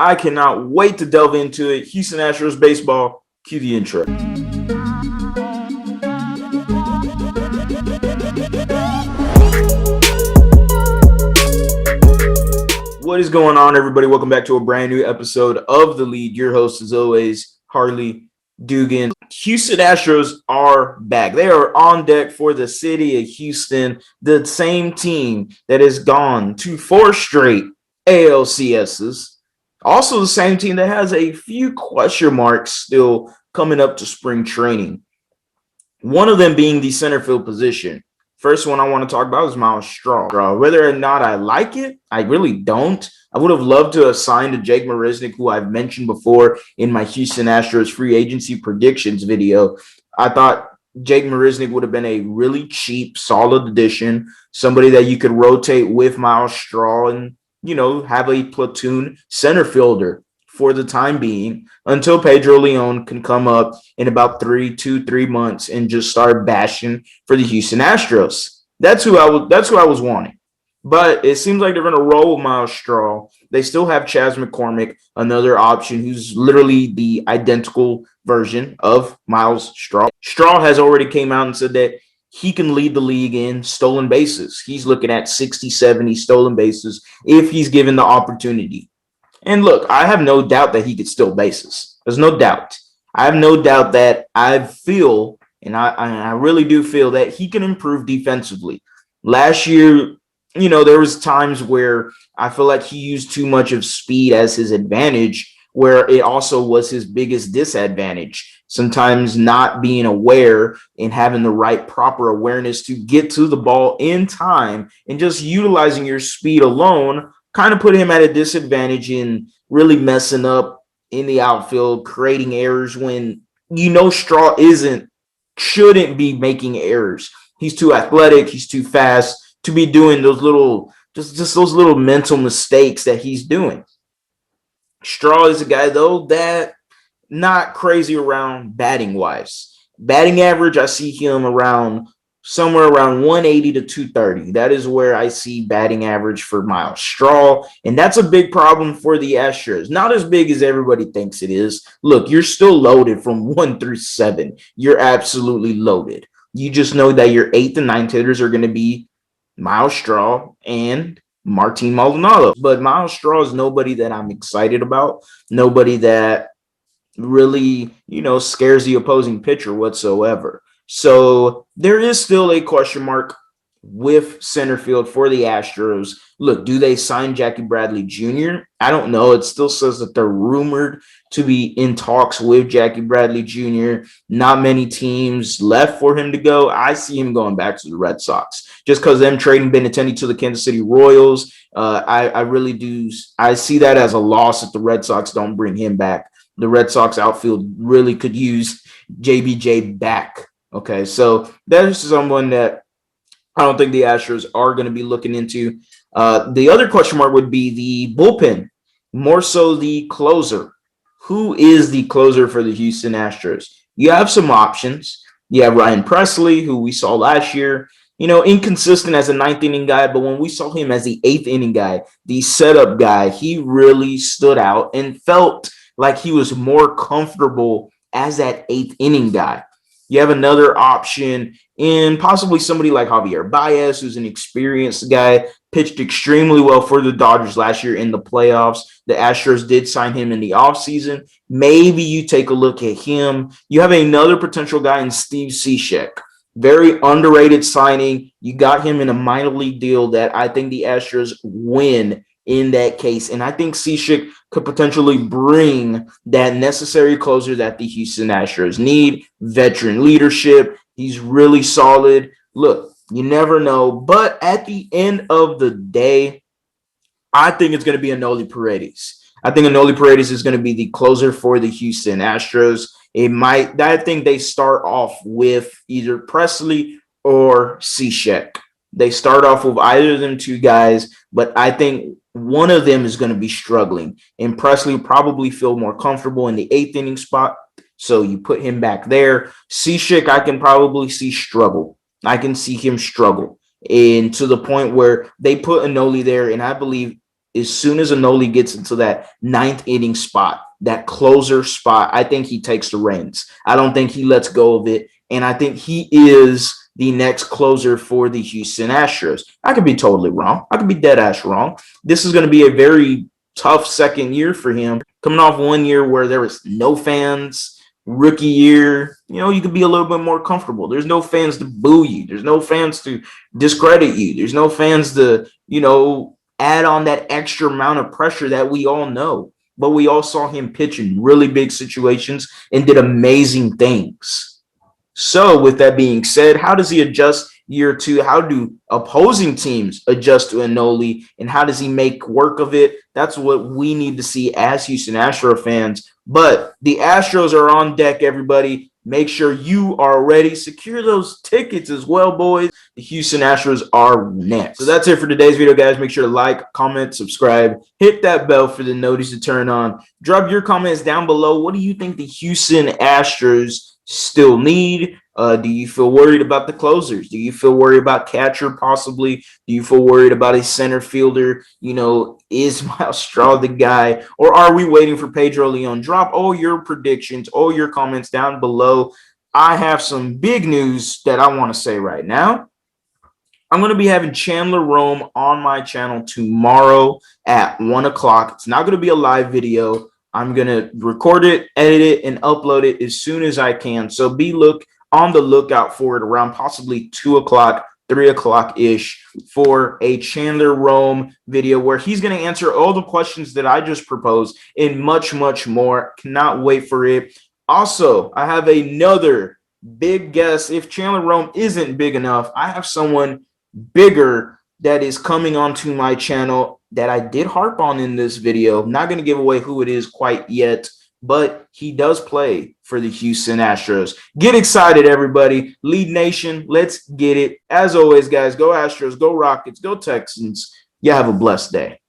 I cannot wait to delve into it. Houston Astros baseball. Cue the intro. What is going on, everybody? Welcome back to a brand new episode of The Lead. Your host, as always, Harley Dugan. Houston Astros are back. They are on deck for the city of Houston, the same team that has gone to 4 straight ALCSs. Also the same team that has a few question marks still coming up to spring training. One of them being the center field position. First one I want to talk about is Myles Straw. Whether or not I like it, I really don't. I would have loved to have signed to Jake Marisnick, who I've mentioned before in my Houston Astros free agency predictions video. I thought Jake Marisnick would have been a really cheap, solid addition, somebody that you could rotate with Myles Straw and, have a platoon center fielder for the time being until Pedro Leon can come up in about 3 months and just start bashing for the Houston Astros. That's who I was wanting. But it seems like they're going to roll with Myles Straw. They still have Chas McCormick, another option who's literally the identical version of Myles Straw. Straw has already came out and said that he can lead the league in stolen bases. He's looking at 60, 70 stolen bases if he's given the opportunity. And look, I have no doubt that he could steal bases. There's no doubt. I have no doubt that I feel, and I really do feel that he can improve defensively. Last year, there was times where I feel like he used too much of speed as his advantage, where it also was his biggest disadvantage. Sometimes not being aware and having the right proper awareness to get to the ball in time and just utilizing your speed alone kind of put him at a disadvantage in really messing up in the outfield, creating errors when Straw shouldn't be making errors. He's too athletic, he's too fast to be doing those little just those little mental mistakes that he's doing. Straw is a guy though that not crazy around batting wise. Batting average, I see him somewhere around 180 to 230. That is where I see batting average for Myles Straw, and that's a big problem for the Astros. Not as big as everybody thinks it is. Look, you're still loaded from 1 through 7. You're absolutely loaded. You just know that your 8th and 9th hitters are going to be Myles Straw and Martin Maldonado. But Myles Straw is nobody that I'm excited about, nobody that really, scares the opposing pitcher whatsoever. So there is still a question mark with center field for the Astros. Look, do they sign Jackie Bradley Jr.? I don't know. It still says that they're rumored to be in talks with Jackie Bradley Jr. Not many teams left for him to go. I see him going back to the Red Sox just because them trading Benintendi to the Kansas City Royals. I really do. I see that as a loss if the Red Sox don't bring him back. The Red Sox outfield really could use JBJ back. Okay, so there's someone that I don't think the Astros are going to be looking into. The other question mark would be the bullpen, more so the closer. Who is the closer for the Houston Astros? You have some options. You have Ryan Presley, who we saw last year, inconsistent as a 9th inning guy, but when we saw him as the 8th inning guy, the setup guy, he really stood out and felt like he was more comfortable as that 8th inning guy. You have another option in possibly somebody like Javier Baez, who's an experienced guy, pitched extremely well for the Dodgers last year in the playoffs. The Astros did sign him in the offseason. Maybe you take a look at him. You have another potential guy in Steve Cishek. Very underrated signing. You got him in a minor league deal that I think the Astros win in that case. And I think Cishek could potentially bring that necessary closer that the Houston Astros need. Veteran leadership. He's really solid. Look, you never know. But at the end of the day, I think it's going to be Enoli Paredes. I think Enoli Paredes is going to be the closer for the Houston Astros. I think they start off with either Presley or Cishek. They start off with either of them two guys, but I think one of them is going to be struggling. And Presley will probably feel more comfortable in the 8th inning spot, so you put him back there. Cishek, I can probably see struggle. I can see him struggle, and to the point where they put Enoli there, and I believe as soon as Anoli gets into that ninth inning spot, that closer spot, I think he takes the reins. I don't think he lets go of it. And I think he is the next closer for the Houston Astros. I could be totally wrong. I could be dead ass wrong. This is going to be a very tough second year for him. Coming off 1 year where there was no fans, rookie year, you could be a little bit more comfortable. There's no fans to boo you. There's no fans to discredit you. There's no fans to, add on that extra amount of pressure that we all know. But we all saw him pitch in really big situations and did amazing things. So with that being said, how does he adjust year two? How do opposing teams adjust to Anoli, and how does he make work of it? That's what we need to see as Houston Astro fans. But the Astros are on deck, everybody. Make sure you are ready. Secure those tickets as well, boys. The Houston Astros are next. So that's it for today's video, guys. Make sure to like, comment, subscribe, hit that bell for the notice to turn on. Drop your comments down below. What do you think the Houston Astros still need? Do you feel worried about the closers? Do you feel worried about catcher possibly? Do you feel worried about a center fielder? Is Miles Straw the guy? Or are we waiting for Pedro Leon? Drop all your predictions, all your comments down below. I have some big news that I want to say right now. I'm going to be having Chandler Rome on my channel tomorrow at 1 o'clock. It's not going to be a live video. I'm going to record it, edit it, and upload it as soon as I can. So be on the lookout for it around possibly 2 o'clock, 3 o'clock-ish for a Chandler Rome video where he's going to answer all the questions that I just proposed and much, much more. Cannot wait for it. Also, I have another big guest. If Chandler Rome isn't big enough, I have someone bigger that is coming onto my channel that I did harp on in this video. I'm not going to give away who it is quite yet, but he does play for the Houston Astros. Get excited, everybody. Lead Nation, let's get it. As always, guys, go Astros, go Rockets, go Texans. You have a blessed day.